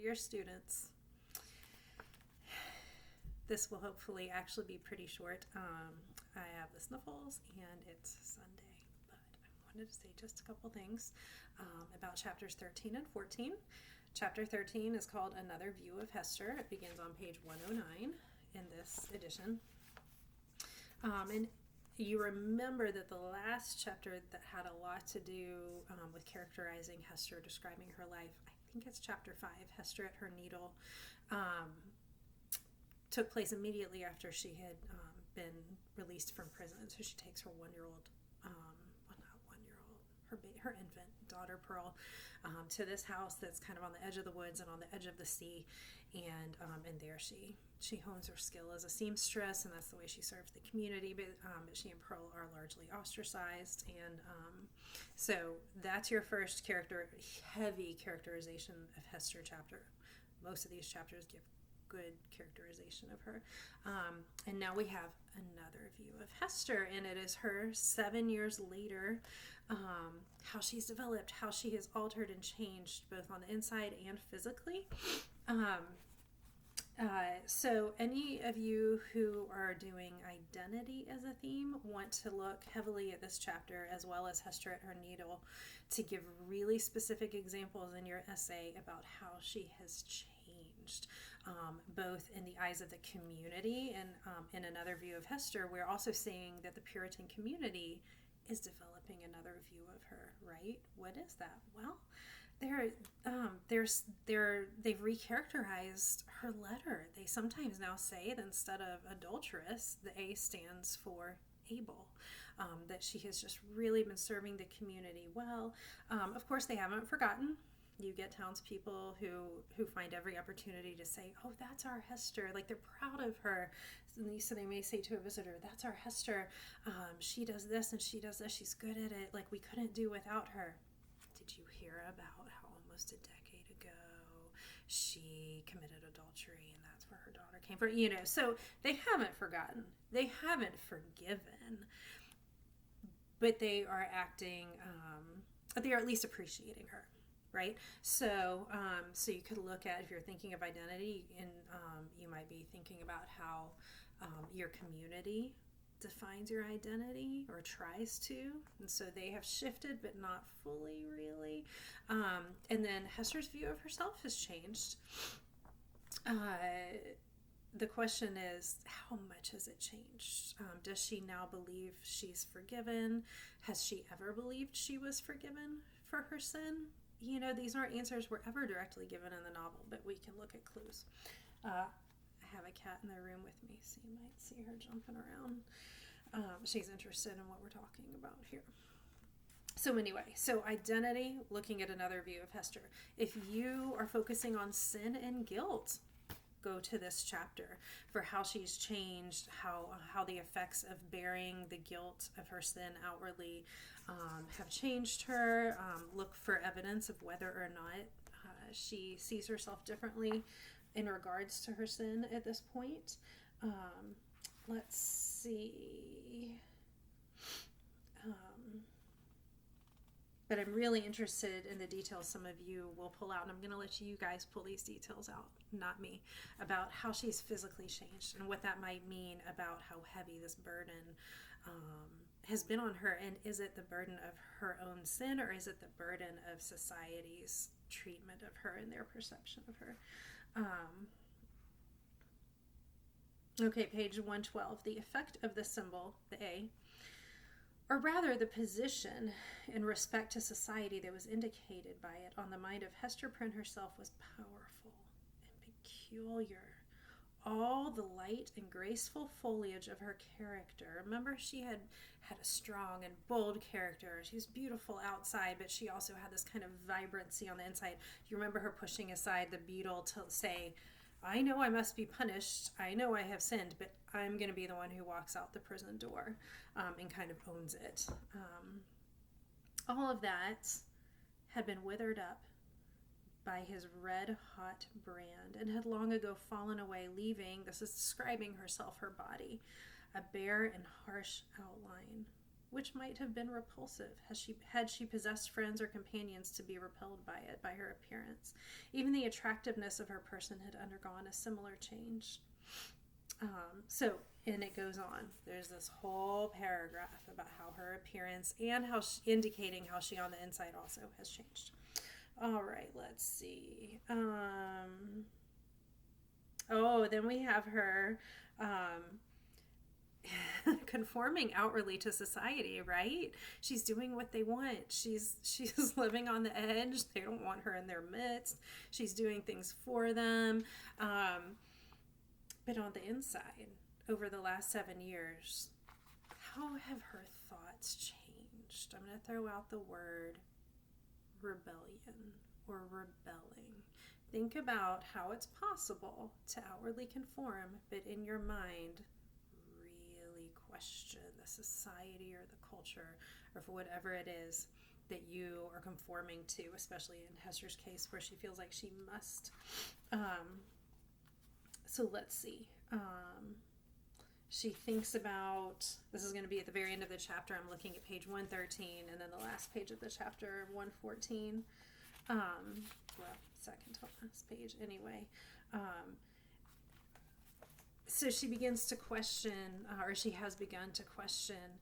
your students. This will hopefully actually be pretty short. I have the sniffles and it's Sunday, but I wanted to say just a couple things about chapters 13 and 14. Chapter 13 is called Another View of Hester. It begins on page 109 in this edition. And you remember that the last chapter that had a lot to do with characterizing Hester, describing her life, I think it's chapter 5, Hester at her needle, took place immediately after she had been released from prison. So she takes her one-year-old, her infant daughter Pearl, to this house that's kind of on the edge of the woods and on the edge of the sea, and there she hones her skill as a seamstress, and that's the way she serves the community. But she and Pearl are largely ostracized, and so that's your first heavy characterization of Hester chapter. Most of these chapters give good characterization of her. And now we have another view of Hester, and it is her 7 years later, how she's developed, how she has altered and changed both on the inside and physically. So any of you who are doing identity as a theme want to look heavily at this chapter as well as Hester at her needle to give really specific examples in your essay about how she has changed, both in the eyes of the community and in Another View of Hester. We're also seeing that the Puritan community is developing another view of her, right? What is that? Well, they've recharacterized her letter. They sometimes now say that instead of adulteress, the A stands for able, that she has just really been serving the community well. Of course, they haven't forgotten. You get townspeople who find every opportunity to say, oh, that's our Hester. Like, they're proud of her. So they may say to a visitor, that's our Hester. She does this and she does this. She's good at it. Like, we couldn't do without her. Did you hear about how almost a decade ago she committed adultery and that's where her daughter came from? So they haven't forgotten. They haven't forgiven. But they are acting, they are at least appreciating her. Right? So you could look at, if you're thinking of identity, and you might be thinking about how your community defines your identity or tries to. And so they have shifted, but not fully, really. And then Hester's view of herself has changed. The question is, how much has it changed? Does she now believe she's forgiven? Has she ever believed she was forgiven for her sin? These aren't answers we're ever directly given in the novel, but we can look at clues. I have a cat in the room with me, so you might see her jumping around. She's interested in what we're talking about here. So anyway, identity, looking at another view of Hester. If you are focusing on sin and guilt, go to this chapter for how she's changed, how the effects of bearing the guilt of her sin outwardly have changed her. Look for evidence of whether or not she sees herself differently in regards to her sin at this point. Let's see. But I'm really interested in the details some of you will pull out, and I'm going to let you guys pull these details out, not me, about how she's physically changed and what that might mean about how heavy this burden has been on her. And is it the burden of her own sin, or is it the burden of society's treatment of her and their perception of her? Okay, page 112. The effect of the symbol, the A, or rather the position in respect to society that was indicated by it on the mind of Hester Prynne herself, was powerful and peculiar. All the light and graceful foliage of her character. Remember, she had a strong and bold character. She was beautiful outside, but she also had this kind of vibrancy on the inside. You remember her pushing aside the beetle to say, I know I must be punished. I know I have sinned, but I'm going to be the one who walks out the prison door and kind of owns it. All of that had been withered up by his red-hot brand and had long ago fallen away, leaving, this is describing herself, her body, a bare and harsh outline. which might have been repulsive. Had she possessed friends or companions to be repelled by it, by her appearance? Even the attractiveness of her person had undergone a similar change. And it goes on. There's this whole paragraph about how her appearance and indicating how she on the inside also has changed. All right, let's see. Then we have her conforming outwardly to society, right? She's doing what they want. She's living on the edge. They don't want her in their midst. She's doing things for them. But on the inside, over the last 7 years, how have her thoughts changed? I'm going to throw out the word rebellion or rebelling. Think about how it's possible to outwardly conform, but in your mind, really question the society or the culture or for whatever it is that you are conforming to, especially in Hester's case where she feels like she must. So let's see. She thinks about, this is going to be at the very end of the chapter. I'm looking at page 113 and then the last page of the chapter, 114. Second to last page anyway. So she begins to question, or she has begun to question,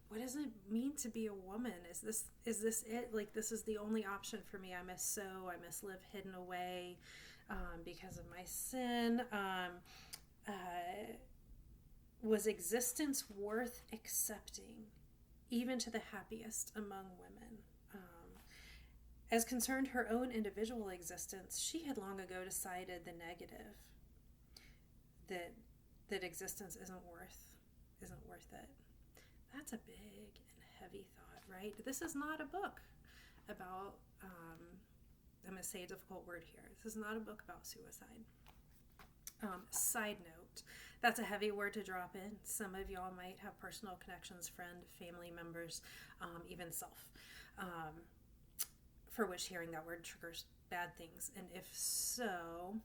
what does it mean to be a woman? Is this it? Like, this is the only option for me. I must sew. I must live hidden away because of my sin. Was existence worth accepting, even to the happiest among women? As concerned her own individual existence, she had long ago decided the negative, that existence isn't worth it. That's a big and heavy thought, right? This is not a book about, I'm going to say a difficult word here. This is not a book about suicide. Side note, that's a heavy word to drop in. Some of y'all might have personal connections, family members, even self, for which hearing that word triggers bad things. And if so, I'm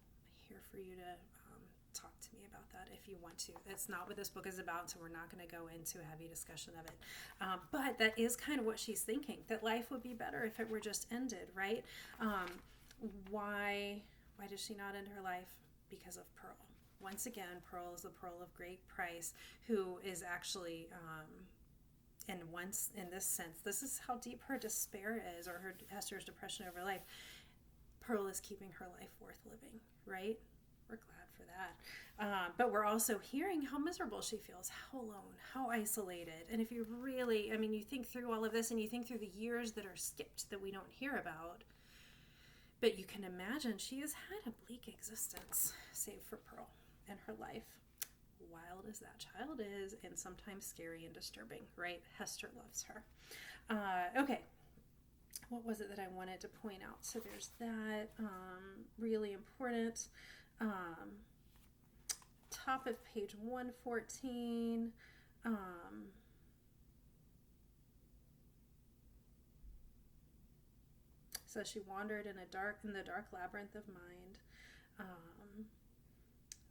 here for you to talk to me about that if you want to. That's not what this book is about, so we're not going to go into a heavy discussion of it. But that is kind of what she's thinking, that life would be better if it were just ended, right? Why does she not end her life? Because of Pearl. Once again, Pearl is the pearl of great price, who is actually, in this sense, this is how deep her despair is, or Hester's depression over life. Pearl is keeping her life worth living, right? We're glad for that. But we're also hearing how miserable she feels, how alone, how isolated. And if you really, you think through all of this and you think through the years that are skipped that we don't hear about, but you can imagine she has had a bleak existence, save for Pearl and her life. Wild as that child is, and sometimes scary and disturbing, right? Hester loves her. Okay. What was it that I wanted to point out? So there's that, really important. Top of page 114. So she wandered in the dark labyrinth of mind.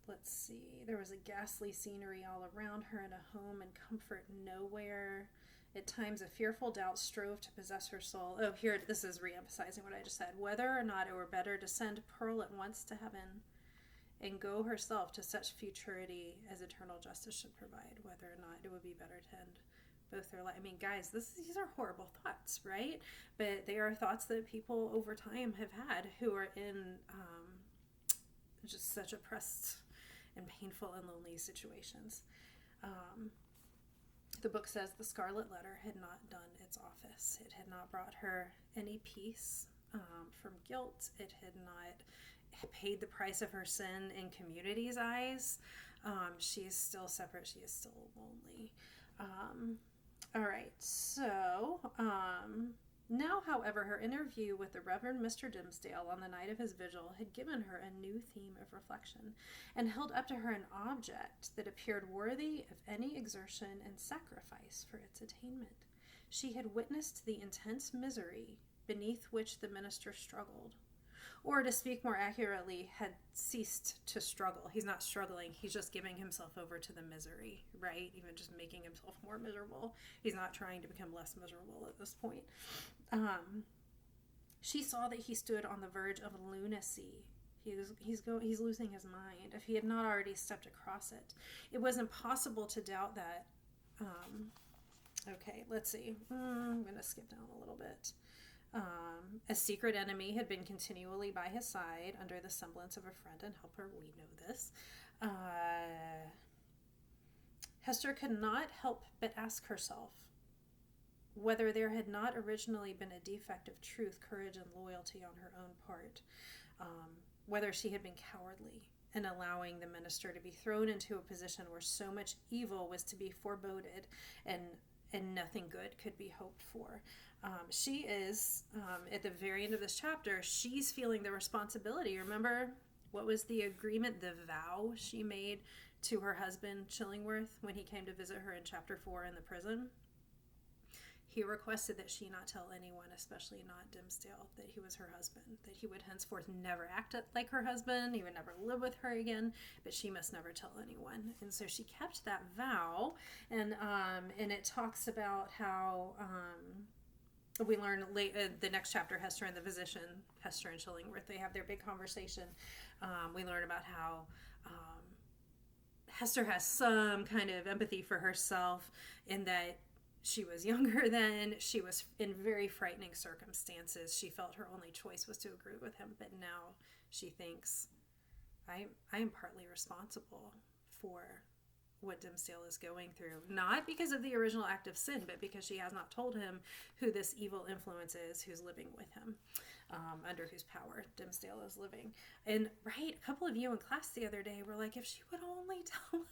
Let's see. There was a ghastly scenery all around her, and a home and comfort nowhere. At times, a fearful doubt strove to possess her soul. Oh, here, this is re-emphasizing what I just said. Whether or not it were better to send Pearl at once to heaven and go herself to such futurity as eternal justice should provide. Whether or not it would be better to end both their life. Guys, these are horrible thoughts, right? But they are thoughts that people over time have had who are in just such oppressed and painful and lonely situations. The book says the Scarlet Letter had not done its office. It had not brought her any peace from guilt. It had not paid the price of her sin in community's eyes. She is still separate. She is still lonely. All right, so now, however, her interview with the Reverend Mr. Dimsdale on the night of his vigil had given her a new theme of reflection and held up to her an object that appeared worthy of any exertion and sacrifice for its attainment. She had witnessed the intense misery beneath which the minister struggled. or to speak more accurately, had ceased to struggle. He's not struggling. He's just giving himself over to the misery, right? Even just making himself more miserable. He's not trying to become less miserable at this point. She saw that he stood on the verge of lunacy. He's losing his mind. If he had not already stepped across it, it was impossible to doubt that. Okay, let's see. I'm going to skip down a little bit. A secret enemy had been continually by his side under the semblance of a friend and helper. We know this. Hester could not help but ask herself whether there had not originally been a defect of truth, courage, and loyalty on her own part, whether she had been cowardly in allowing the minister to be thrown into a position where so much evil was to be foreboded and nothing good could be hoped for. She is, at the very end of this chapter, she's feeling the responsibility. Remember, what was the agreement, the vow she made to her husband, Chillingworth, when he came to visit her in chapter 4 in the prison? He requested that she not tell anyone, especially not Dimmesdale, that he was her husband, that he would henceforth never act like her husband, he would never live with her again, but she must never tell anyone. And so she kept that vow, and it talks about how we learn the next chapter, Hester and the physician, Hester and Chillingworth, they have their big conversation. We learn about how Hester has some kind of empathy for herself in that she was younger then. She was in very frightening circumstances. She felt her only choice was to agree with him, but now she thinks, I am partly responsible for what Dimmesdale is going through. Not because of the original act of sin, but because she has not told him who this evil influence is who's living with him, under whose power Dimmesdale is living. And right, a couple of you in class the other day were like, if she would only tell him.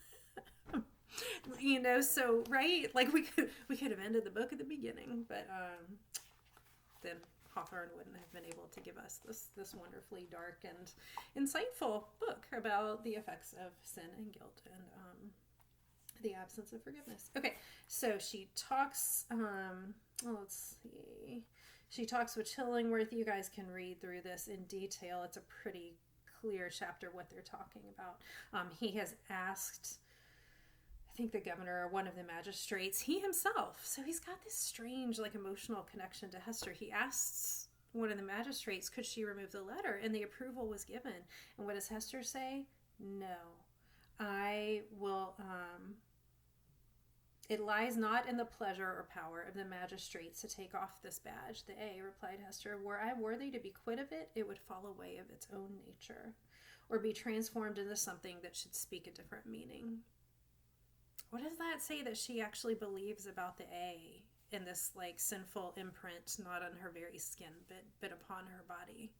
So right, like we could have ended the book at the beginning, but then Hawthorne wouldn't have been able to give us this wonderfully dark and insightful book about the effects of sin and guilt and the absence of forgiveness. Okay, so she talks. Let's see. She talks with Chillingworth. You guys can read through this in detail. It's a pretty clear chapter what they're talking about. He has asked, I think, the governor or one of the magistrates, he himself. So he's got this strange, like, emotional connection to Hester. He asks one of the magistrates, could she remove the letter? And the approval was given. And what does Hester say? No. I will, it lies not in the pleasure or power of the magistrates to take off this badge. The A, replied Hester, were I worthy to be quit of it, it would fall away of its own nature, or be transformed into something that should speak a different meaning. What does that say that she actually believes about the A in this, like, sinful imprint, not on her very skin, but upon her body?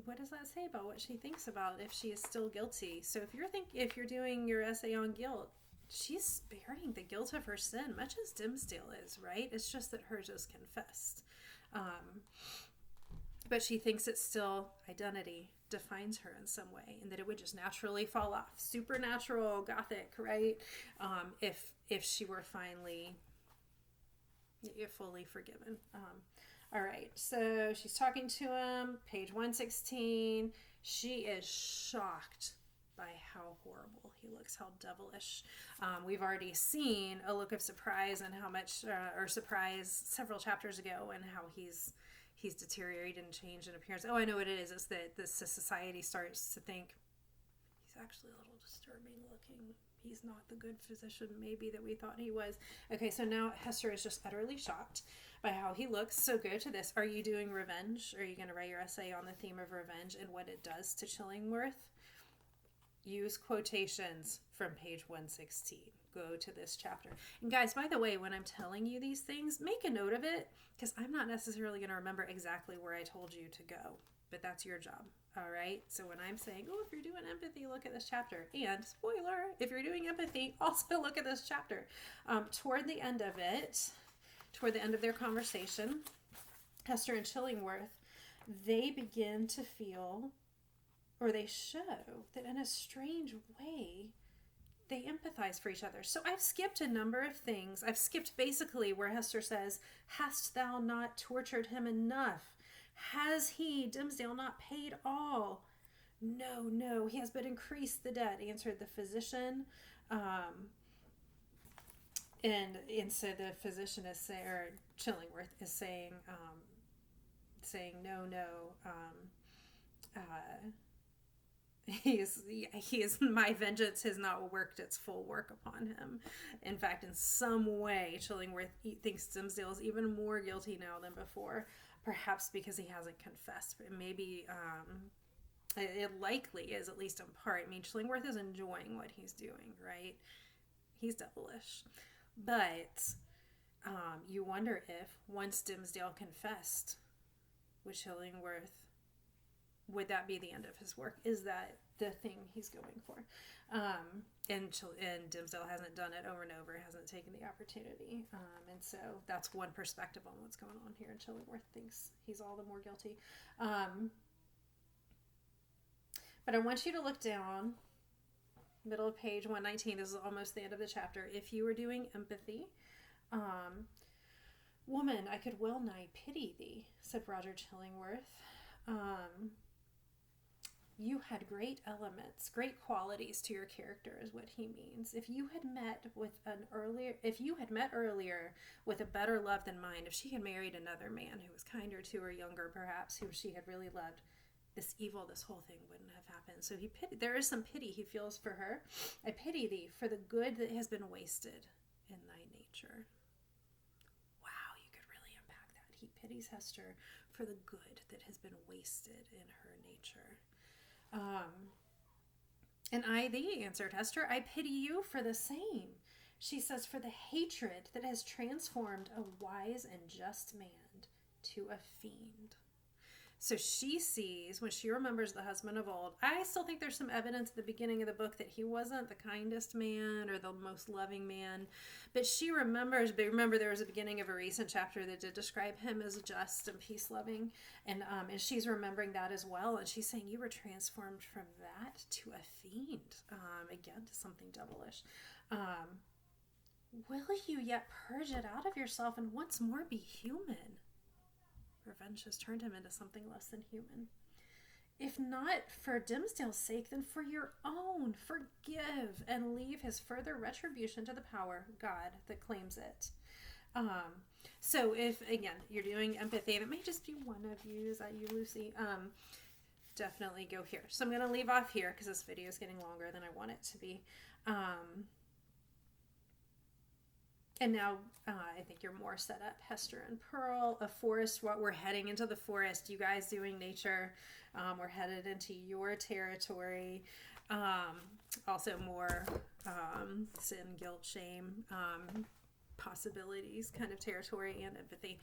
What does that say about what she thinks about if she is still guilty? So if you're doing your essay on guilt, she's bearing the guilt of her sin, much as Dimmesdale is, right? It's just that hers is confessed. But she thinks it's still identity defines her in some way, and that it would just naturally fall off. Supernatural, gothic, right? If she were finally fully forgiven. All right, so she's talking to him, page 116. She is shocked by how horrible he looks, how devilish. We've already seen a look of surprise and how much, or surprise several chapters ago, and how he's deteriorated and changed in appearance. Oh, I know what it is. It's that the society starts to think he's actually a little disturbing looking. He's not the good physician maybe that we thought he was. Okay, so now Hester is just utterly shocked by how he looks. So go to this. Are you doing revenge? Are you going to write your essay on the theme of revenge and what it does to Chillingworth? Use quotations from page 116. Go to this chapter. And guys, by the way, when I'm telling you these things, make a note of it, because I'm not necessarily going to remember exactly where I told you to go, but that's your job. All right. So when I'm saying, oh, if you're doing empathy, look at this chapter. And spoiler, if you're doing empathy, also look at this chapter. Toward the end of their conversation, Hester and Chillingworth, they begin to feel, or they show that in a strange way, they empathize for each other. So I've skipped a number of things. I've skipped basically where Hester says, hast thou not tortured him enough? Has he, Dimmesdale, not paid all? No, no, he has but increased the debt, answered the physician. And so the physician is saying, or Chillingworth is saying, no, no, he is my vengeance has not worked its full work upon him. In fact, in some way, Chillingworth thinks Dimmesdale is even more guilty now than before, perhaps because he hasn't confessed. But maybe it likely is, at least in part. I mean, Chillingworth is enjoying what he's doing, right? He's devilish. But you wonder if, once Dimmesdale confessed, would that be the end of his work? Is that the thing he's going for? And Dimmesdale hasn't done it over and over, hasn't taken the opportunity. And so that's one perspective on what's going on here. And Chillingworth thinks he's all the more guilty. But I want you to look down, middle of page 119. This is almost the end of the chapter. If you were doing empathy, woman, I could well nigh pity thee, said Roger Chillingworth. You had great elements, great qualities to your character, is what he means. If you had met earlier with a better love than mine, if she had married another man who was kinder to her, younger perhaps, who she had really loved, this whole thing wouldn't have happened. So there is some pity he feels for her. I pity thee for the good that has been wasted in thy nature. Wow, you could really unpack that. He pities Hester for the good that has been wasted in her nature. And I thee, answered Hester, I pity you for the same. She says, for the hatred that has transformed a wise and just man to a fiend. So she sees, when she remembers the husband of old, I still think there's some evidence at the beginning of the book that he wasn't the kindest man or the most loving man. But she remembers, remember there was a beginning of a recent chapter that did describe him as just and peace-loving. And she's remembering that as well. And she's saying, you were transformed from that to a fiend. Again, to something devilish. Will you yet purge it out of yourself and once more be human? Revenge has turned him into something less than human. If not for Dimmesdale's sake, then for your own, forgive and leave his further retribution to the power, God, that claims it. So if, again, you're doing empathy, and it may just be one of you, is that you, Lucy? Definitely go here. So I'm going to leave off here because this video is getting longer than I want it to be. And now I think you're more set up. Hester and Pearl, a forest. What we're heading into the forest. You guys doing nature. We're headed into your territory. Also more sin, guilt, shame, possibilities kind of territory and empathy.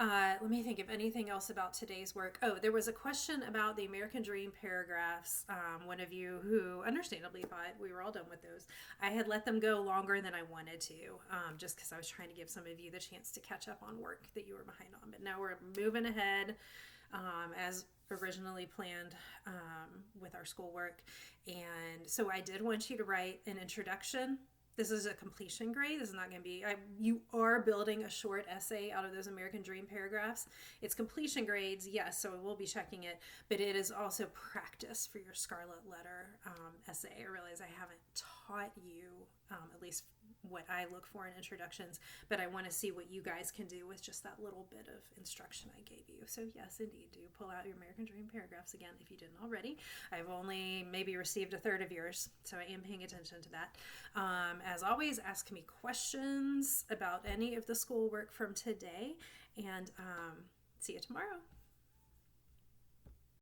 Let me think of anything else about today's work. Oh, there was a question about the American Dream paragraphs. One of you who understandably thought we were all done with those. I had let them go longer than I wanted to, just because I was trying to give some of you the chance to catch up on work that you were behind on. But now we're moving ahead as originally planned with our schoolwork. And so I did want you to write an introduction. This is a completion grade. This is not going to be, you are building a short essay out of those American Dream paragraphs. It's completion grades, yes, so we'll be checking it, but it is also practice for your Scarlet letter essay. I realize I haven't taught you, at least what I look for in introductions, but I want to see what you guys can do with just that little bit of instruction I gave you. So yes, indeed, do pull out your American Dream paragraphs again if you didn't already. I've only maybe received a third of yours, so I am paying attention to that. As always, ask me questions about any of the schoolwork from today, and see you tomorrow.